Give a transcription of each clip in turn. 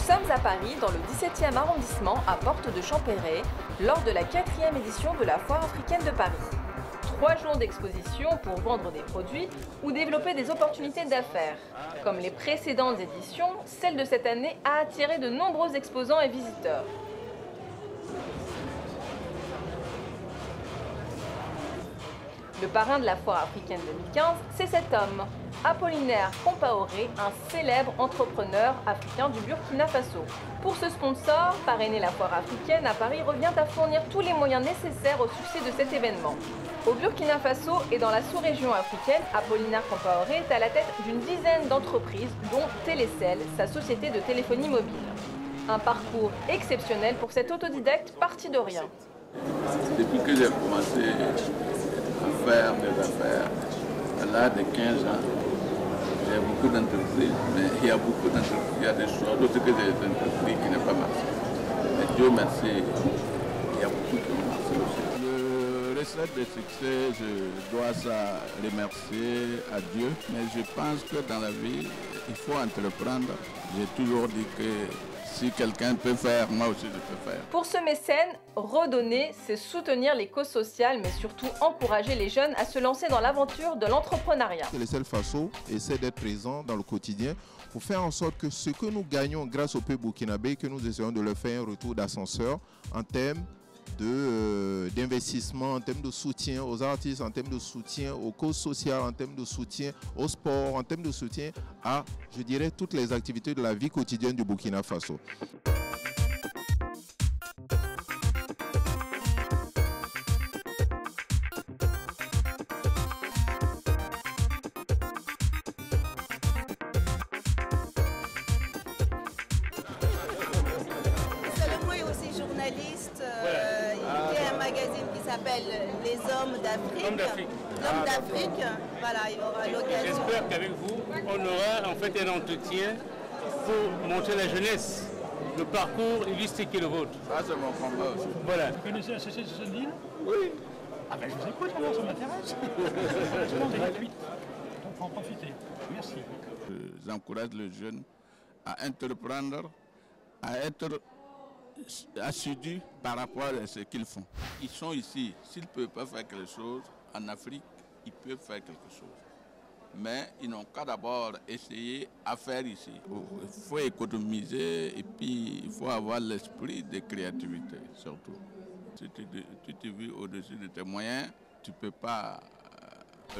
sommes à Paris, dans le 17e arrondissement, à Porte de Champéret, lors de la 4e édition de la Foire africaine de Paris. 3 jours d'exposition pour vendre des produits ou développer des opportunités d'affaires. Comme les précédentes éditions, celle de cette année a attiré de nombreux exposants et visiteurs. Le parrain de la Foire africaine 2015, c'est cet homme, Apollinaire Compaoré, un célèbre entrepreneur africain du Burkina Faso. Pour ce sponsor, parrainer la Foire africaine à Paris revient à fournir tous les moyens nécessaires au succès de cet événement. Au Burkina Faso et dans la sous-région africaine, Apollinaire Compaoré est à la tête d'une dizaine d'entreprises, dont Télécel, sa société de téléphonie mobile. Un parcours exceptionnel pour cet autodidacte parti de rien. Depuis que j'ai commencé à faire des affaires, à l'âge de 15 ans, j'ai beaucoup d'entreprises, mais il y a beaucoup d'entreprises, il y a des choses, d'autres que j'ai entreprises qui n'ont pas marché. Mais Dieu merci, il y a beaucoup qui ont marché aussi. Le recette de succès, je dois ça remercier à Dieu, mais je pense que dans la vie, il faut entreprendre. J'ai toujours dit que si quelqu'un peut faire, moi aussi je peux faire. Pour ce mécène, redonner, c'est soutenir les causes sociales, mais surtout encourager les jeunes à se lancer dans l'aventure de l'entrepreneuriat. Télécel Faso essaie d'être présent dans le quotidien pour faire en sorte que ce que nous gagnons grâce au peuple burkinabé, que nous essayons de leur faire un retour d'ascenseur en termes d'investissement, en termes de soutien aux artistes, en termes de soutien aux causes sociales, en termes de soutien au sport, en termes de soutien à, je dirais, toutes les activités de la vie quotidienne du Burkina Faso. Il y a un magazine qui s'appelle Les Hommes d'Afrique. L'Homme d'Afrique, voilà, il aura l'occasion. J'espère qu'avec vous, on aura en fait un entretien pour montrer la jeunesse, le parcours illustré qui est le vôtre. Ça, c'est mon combat aussi. Voilà. Vous connaissez la société de Sundin? Oui. Ah ben je vous écoute, alors ça m'intéresse. C'est gratuit. Donc faut en profiter. Merci. J'encourage les jeunes à entreprendre, à être assidus par rapport à ce qu'ils font. Ils sont ici. S'ils ne peuvent pas faire quelque chose, en Afrique, ils peuvent faire quelque chose. Mais ils n'ont qu'à d'abord essayer à faire ici. Il faut économiser et puis il faut avoir l'esprit de créativité surtout. Si tu te vis au-dessus de tes moyens, tu ne peux pas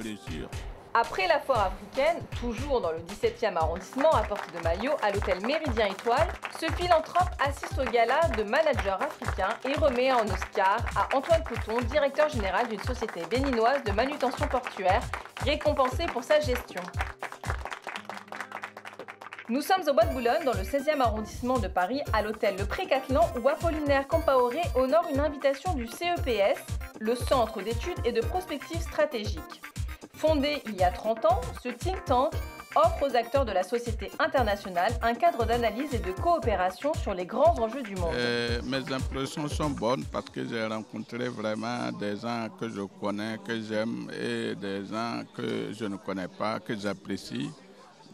réussir. Après la Foire africaine, toujours dans le 17e arrondissement à Porte de Maillot, à l'hôtel Méridien Étoile, ce philanthrope assiste au gala de manager africain et remet un Oscar à Antoine Couton, directeur général d'une société béninoise de manutention portuaire, récompensé pour sa gestion. Nous sommes au Bois de Boulogne, dans le 16e arrondissement de Paris, à l'hôtel Le Pré-Catelan, où Apollinaire Compaoré honore une invitation du CEPS, le Centre d'études et de prospective stratégique. Fondé il y a 30 ans, ce think tank offre aux acteurs de la société internationale un cadre d'analyse et de coopération sur les grands enjeux du monde. Mes impressions sont bonnes parce que j'ai rencontré vraiment des gens que je connais, que j'aime et des gens que je ne connais pas, que j'apprécie.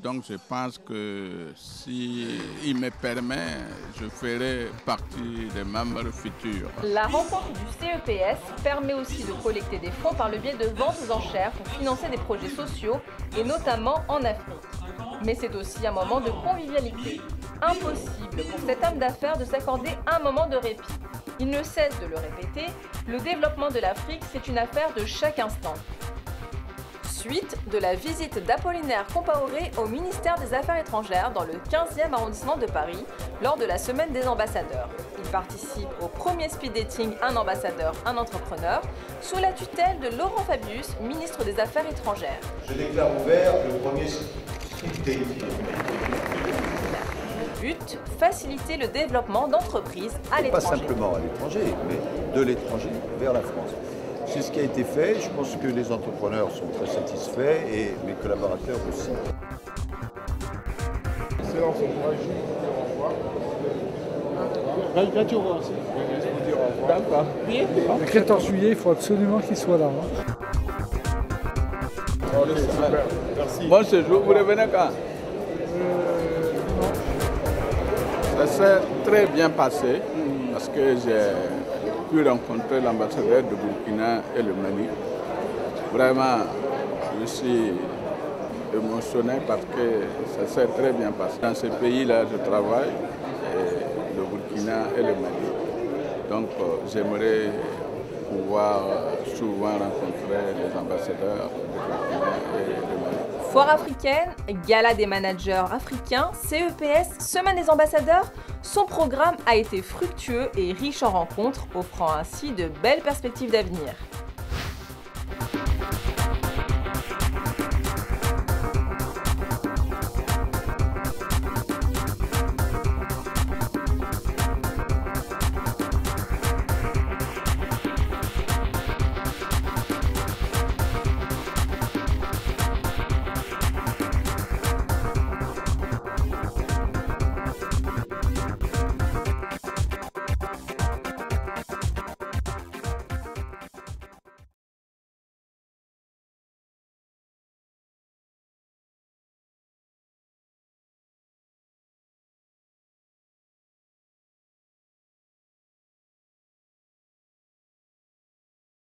Donc je pense que s'il me permet, je ferai partie des membres futurs. La rencontre du CEPS permet aussi de collecter des fonds par le biais de ventes aux enchères pour financer des projets sociaux et notamment en Afrique. Mais c'est aussi un moment de convivialité. Impossible pour cet homme d'affaires de s'accorder un moment de répit. Il ne cesse de le répéter, le développement de l'Afrique, c'est une affaire de chaque instant. Suite de la visite d'Apollinaire Compaoré au ministère des Affaires étrangères dans le 15e arrondissement de Paris lors de la Semaine des ambassadeurs. Il participe au premier speed dating Un ambassadeur, un entrepreneur sous la tutelle de Laurent Fabius, ministre des Affaires étrangères. Je déclare ouvert le premier speed dating. Le but, faciliter le développement d'entreprises à l'étranger. Pas simplement à l'étranger, mais de l'étranger vers la France. C'est ce qui a été fait. Je pense que les entrepreneurs sont très satisfaits et mes collaborateurs aussi. Excellence, au revoir. Là, tu revois aussi. Je vais vous dire au revoir. D'accord. Le 14 juillet, il faut absolument qu'il soit là. Allez, super. Merci. Bon séjour, vous revenez quand? Non. Ça s'est très bien passé parce que j'ai pu rencontrer l'ambassadeur de Burkina et le Mali. Vraiment, je suis émotionné parce que ça s'est très bien passé. Dans ces pays-là, je travaille, le Burkina et le Mali. Donc, j'aimerais pouvoir souvent rencontrer les ambassadeurs du Burkina et du Mali. Foire africaine, gala des managers africains, CEPS, semaine des ambassadeurs, son programme a été fructueux et riche en rencontres, offrant ainsi de belles perspectives d'avenir.